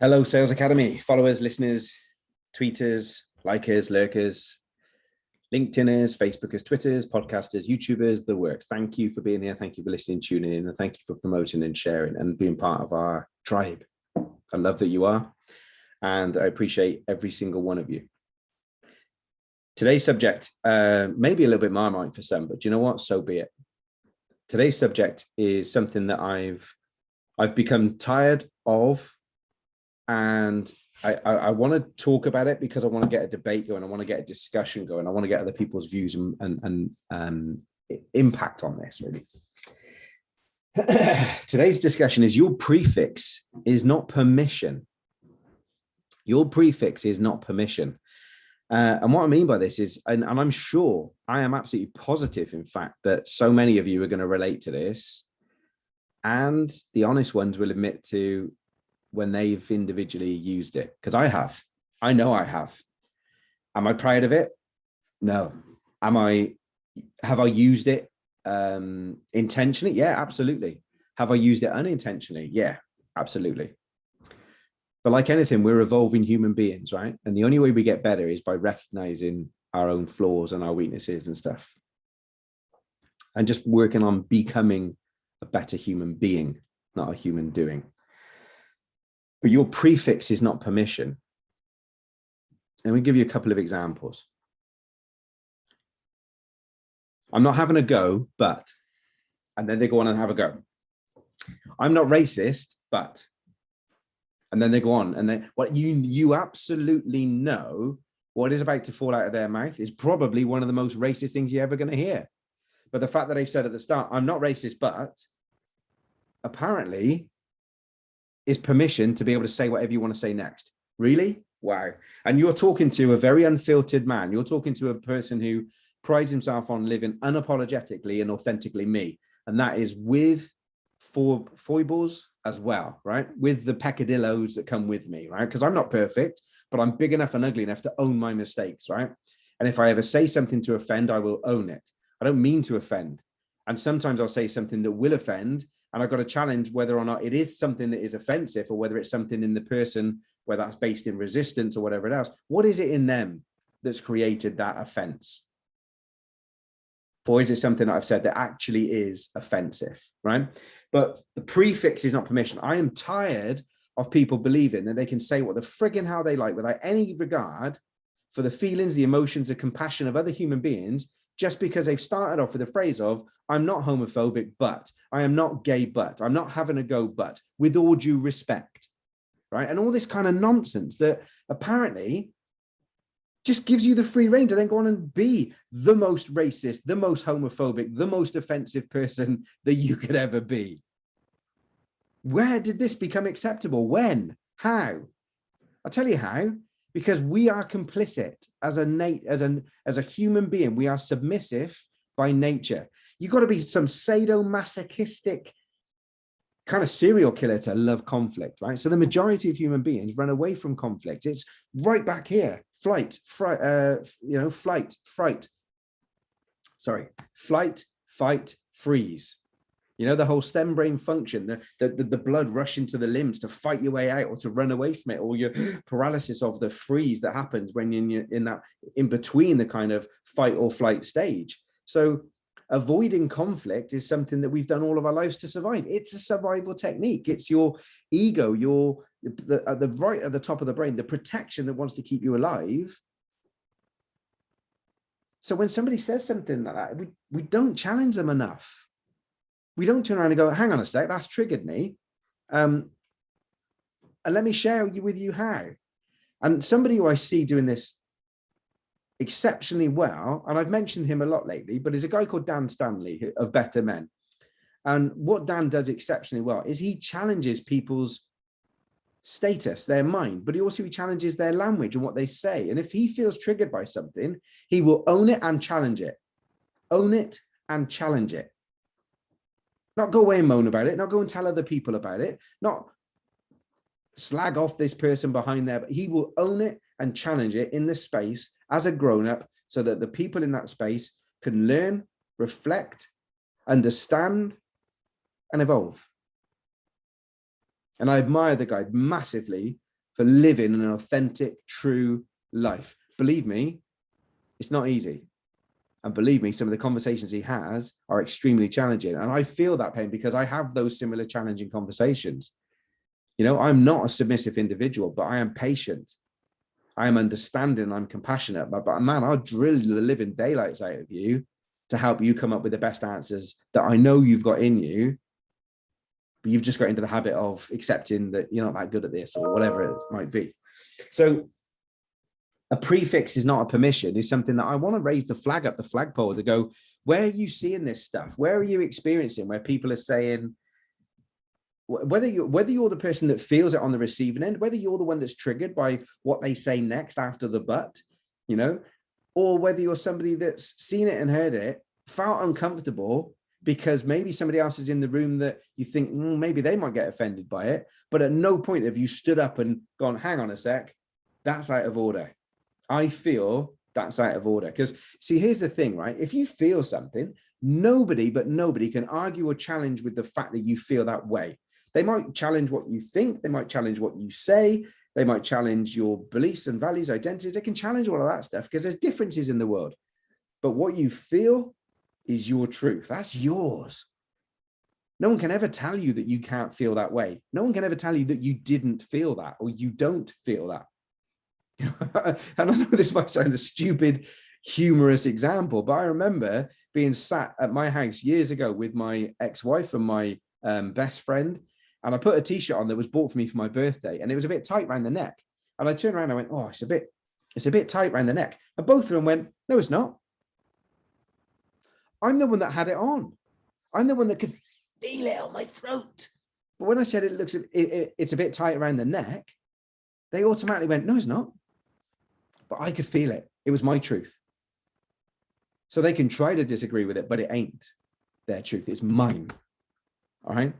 Hello, Sales Academy, followers, listeners, tweeters, likers, lurkers, LinkedIners, Facebookers, Twitters, podcasters, YouTubers, the works. Thank you for being here. Thank you for listening, tuning in, and thank you for promoting and sharing and being part of our tribe. I love that you are, and I appreciate every single one of you. Today's subject may be a little bit marmite for some, but do you know what? So be it. Today's subject is something that I've become tired of, and I want to talk about it because I want to get a debate going. I want to get a discussion going. I want to get other people's views and impact on this, really. Today's discussion is your prefix is not permission. Your prefix is not permission. And what I mean by this is, and I'm sure, I am absolutely positive, in fact, that so many of you are going to relate to this. And the honest ones will admit to when they've individually used it, because I have. I know I have. Am I proud of it? No. Have I used it intentionally? Yeah, absolutely. Have I used it unintentionally? Yeah, absolutely. But like anything, we're evolving human beings, right? And the only way we get better is by recognizing our own flaws and our weaknesses and stuff, and just working on becoming a better human being, not a human doing. But your prefix is not permission. And we give you a couple of examples. I'm not having a go, but, and then they go on and have a go. I'm not racist, but, and then they go on and then what you absolutely know what is about to fall out of their mouth is probably one of the most racist things you're ever going to hear. But the fact that they've said at the start, I'm not racist, but, apparently is permission to be able to say whatever you want to say next. Really? Wow. And you're talking to a very unfiltered man. You're talking to a person who prides himself on living unapologetically and authentically me. And that is with foibles as well, right? With the peccadillos that come with me, right? Because I'm not perfect, but I'm big enough and ugly enough to own my mistakes, right? And if I ever say something to offend, I will own it. I don't mean to offend. And sometimes I'll say something that will offend, and I've got to challenge whether or not it is something that is offensive or whether it's something in the person, whether that's based in resistance or whatever else. What is it in them that's created that offense? Or is it something that I've said that actually is offensive, right? But the prefix is not permission. I am tired of people believing that they can say what the friggin' hell they like without any regard for the feelings, the emotions, the compassion of other human beings, just because they've started off with a phrase of, I'm not homophobic, but I am not gay, but I'm not having a go, but with all due respect, right? And all this kind of nonsense that apparently just gives you the free rein to then go on and be the most racist, the most homophobic, the most offensive person that you could ever be. Where did this become acceptable? When? How? I'll tell you how. Because we are complicit as a human being. We are submissive by nature. You've got to be some sadomasochistic kind of serial killer to love conflict, right? So the majority of human beings run away from conflict. It's right back here. Flight, fight, freeze. You know, the whole stem brain function, the blood rush into the limbs to fight your way out or to run away from it, or your paralysis of the freeze that happens when you're in between the kind of fight or flight stage. So avoiding conflict is something that we've done all of our lives to survive. It's a survival technique. It's your ego, right at the top of the brain, the protection that wants to keep you alive. So when somebody says something like that, we don't challenge them enough. We don't turn around and go, hang on a sec, that's triggered me. And let me share with you how. And somebody who I see doing this exceptionally well, and I've mentioned him a lot lately, but is a guy called Dan Stanley of Better Men. And what Dan does exceptionally well is he challenges people's status, their mind, but he also challenges their language and what they say. And if he feels triggered by something, he will own it and challenge it. Own it and challenge it. Not go away and moan about it, not go and tell other people about it, not slag off this person behind there, but he will own it and challenge it in the space as a grown-up so that the people in that space can learn, reflect, understand, and evolve. And I admire the guy massively for living an authentic, true life. Believe me, it's not easy. And believe me, some of the conversations he has are extremely challenging. And I feel that pain because I have those similar challenging conversations. You know, I'm not a submissive individual, but I am patient. I am understanding. I'm compassionate. But man, I'll drill the living daylights out of you to help you come up with the best answers that I know you've got in you. But you've just got into the habit of accepting that you're not that good at this or whatever it might be. So a prefix is not a permission, is something that I want to raise the flag up the flagpole to go, where are you seeing this stuff? Where are you experiencing where people are saying, whether you're the person that feels it on the receiving end, whether you're the one that's triggered by what they say next after the but, you know, or whether you're somebody that's seen it and heard it, felt uncomfortable because maybe somebody else is in the room that you think maybe they might get offended by it, but at no point have you stood up and gone, hang on a sec, that's out of order. I feel that's out of order. Because see, here's the thing, right? If you feel something, nobody can argue or challenge with the fact that you feel that way. They might challenge what you think. They might challenge what you say. They might challenge your beliefs and values, identities. They can challenge all of that stuff because there's differences in the world. But what you feel is your truth. That's yours. No one can ever tell you that you can't feel that way. No one can ever tell you that you didn't feel that or you don't feel that. And I know this might sound a stupid, humorous example, but I remember being sat at my house years ago with my ex-wife and my best friend, and I put a t-shirt on that was bought for me for my birthday, and it was a bit tight around the neck. And I turned around and I went, oh, it's a bit tight around the neck. And both of them went, no, it's not. I'm the one that had it on. I'm the one that could feel it on my throat. But when I said it's a bit tight around the neck, they automatically went, no, it's not. But I could feel it. It was my truth. So they can try to disagree with it, but it ain't their truth. It's mine. All right.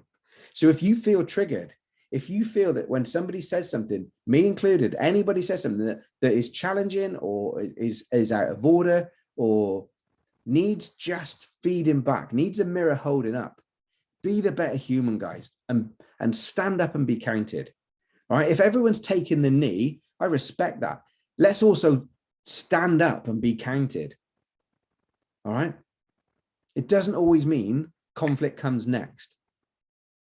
So if you feel triggered, if you feel that when somebody says something, me included, anybody says something that is challenging or is out of order or needs just feeding back, needs a mirror holding up, be the better human, guys, and stand up and be counted. All right. If everyone's taking the knee, I respect that. Let's also stand up and be counted. All right. It doesn't always mean conflict comes next.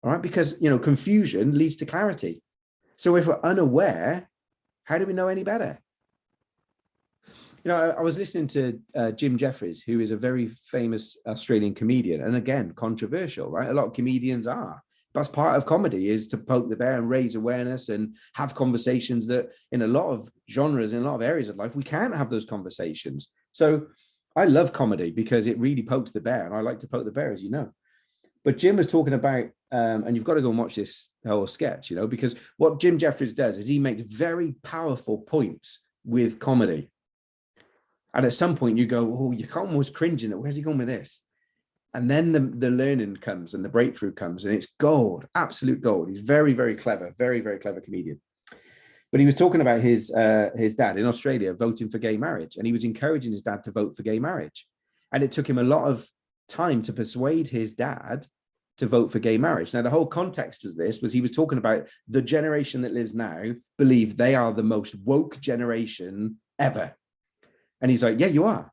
All right. Because, you know, confusion leads to clarity. So if we're unaware, how do we know any better? You know, I was listening to Jim Jeffries, who is a very famous Australian comedian, and again, controversial, right? A lot of comedians are. That's part of comedy, is to poke the bear and raise awareness and have conversations that in a lot of genres, in a lot of areas of life, we can't have those conversations. So I love comedy because it really pokes the bear, and I like to poke the bear, as you know. But Jim was talking about, and you've got to go and watch this whole sketch, you know, because what Jim Jeffries does is he makes very powerful points with comedy. And at some point you go, oh, you're almost cringing at where's he going with this? And then the learning comes and the breakthrough comes, and it's gold, absolute gold. He's very, very clever, very, very clever comedian. But he was talking about his dad in Australia voting for gay marriage, and he was encouraging his dad to vote for gay marriage. And it took him a lot of time to persuade his dad to vote for gay marriage. Now, the whole context of this was he was talking about the generation that lives now believe they are the most woke generation ever. And he's like, yeah, you are.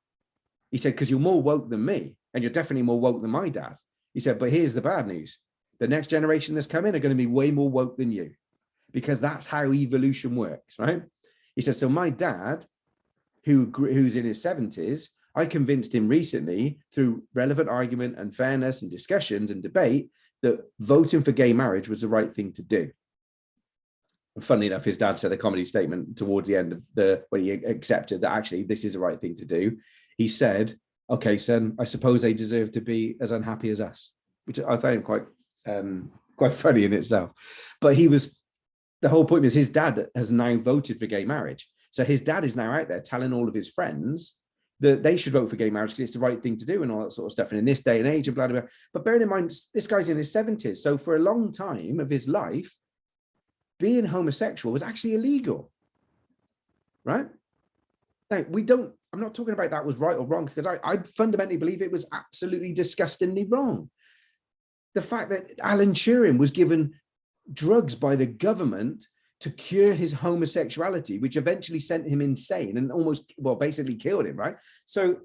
He said, because you're more woke than me. And you're definitely more woke than my dad. He said, but here's the bad news. The next generation that's coming are going to be way more woke than you, because that's how evolution works, right? He said, so my dad, who's in his 70s, I convinced him recently through relevant argument and fairness and discussions and debate that voting for gay marriage was the right thing to do. And funnily enough, his dad said a comedy statement towards the end of when he accepted that actually this is the right thing to do. He said, okay, son, I suppose they deserve to be as unhappy as us, which I found quite funny in itself. But the whole point was his dad has now voted for gay marriage. So his dad is now out there telling all of his friends that they should vote for gay marriage because it's the right thing to do and all that sort of stuff. And in this day and age and blah, blah, blah. But bearing in mind, this guy's in his 70s. So for a long time of his life, being homosexual was actually illegal, right? Now, I'm not talking about that was right or wrong, because I fundamentally believe it was absolutely disgustingly wrong. The fact that Alan Turing was given drugs by the government to cure his homosexuality, which eventually sent him insane and almost, well, basically killed him, right? So,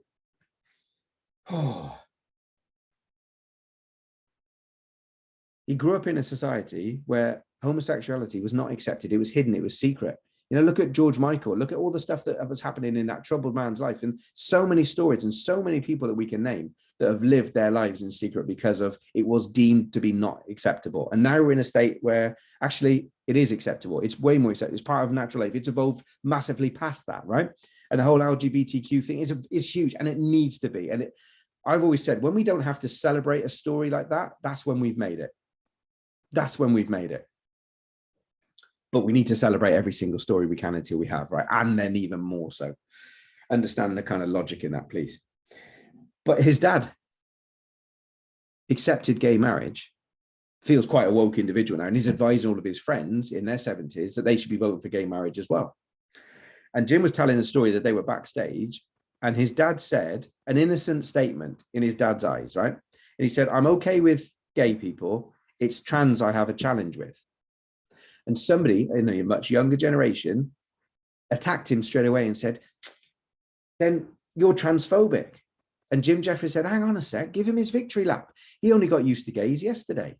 he grew up in a society where homosexuality was not accepted. It was hidden. It was secret. You know, look at George Michael. Look at all the stuff that was happening in that troubled man's life, and so many stories and so many people that we can name that have lived their lives in secret because of it was deemed to be not acceptable. And now we're in a state where actually it is acceptable. It's way more acceptable. It's part of natural life. It's evolved massively past that, right? And the whole LGBTQ thing is huge, and it needs to be. And I've always said, when we don't have to celebrate a story like that, that's when we've made it. That's when we've made it. But we need to celebrate every single story we can until we have, right? And then even more so. Understand the kind of logic in that, please. But his dad accepted gay marriage, feels quite a woke individual now, and he's advising all of his friends in their 70s that they should be voting for gay marriage as well. And Jim was telling the story that they were backstage, and his dad said an innocent statement in his dad's eyes, right? And he said, I'm okay with gay people. It's trans I have a challenge with. And somebody in a much younger generation attacked him straight away and said, then you're transphobic. And Jim Jeffries said, hang on a sec, give him his victory lap. He only got used to gays yesterday.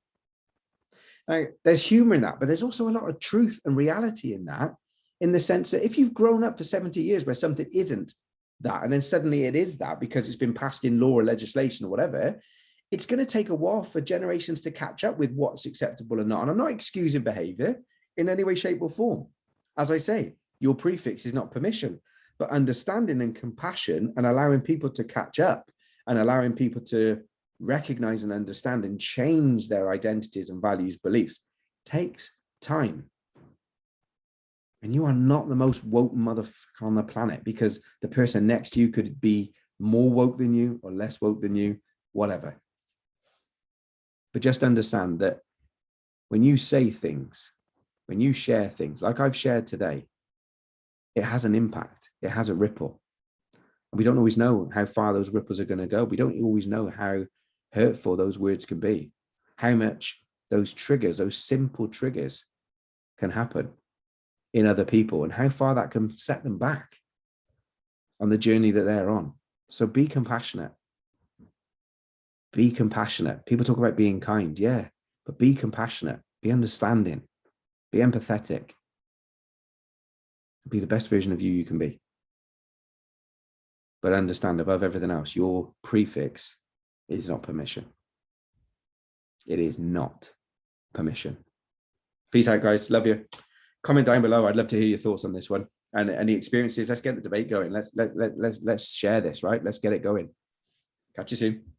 Now, there's humor in that, but there's also a lot of truth and reality in that, in the sense that if you've grown up for 70 years where something isn't that, and then suddenly it is that because it's been passed in law or legislation or whatever, it's going to take a while for generations to catch up with what's acceptable or not. And I'm not excusing behavior in any way, shape, or form. As I say, your prefix is not permission, but understanding and compassion and allowing people to catch up and allowing people to recognize and understand and change their identities and values, beliefs takes time. And you are not the most woke motherfucker on the planet, because the person next to you could be more woke than you or less woke than you, whatever. But just understand that when you say things, when you share things like I've shared today, it has an impact. It has a ripple. And we don't always know how far those ripples are going to go. We don't always know how hurtful those words can be, how much those triggers, those simple triggers can happen in other people, and how far that can set them back on the journey that they're on. So be compassionate. Be compassionate. People talk about being kind. Yeah, but be compassionate, be understanding, be empathetic. Be the best version of you can be. But understand, above everything else, your prefix is not permission. It is not permission. Peace out, guys. Love you. Comment down below. I'd love to hear your thoughts on this one and any experiences. Let's get the debate going. Let's share this, right? Let's get it going. Catch you soon.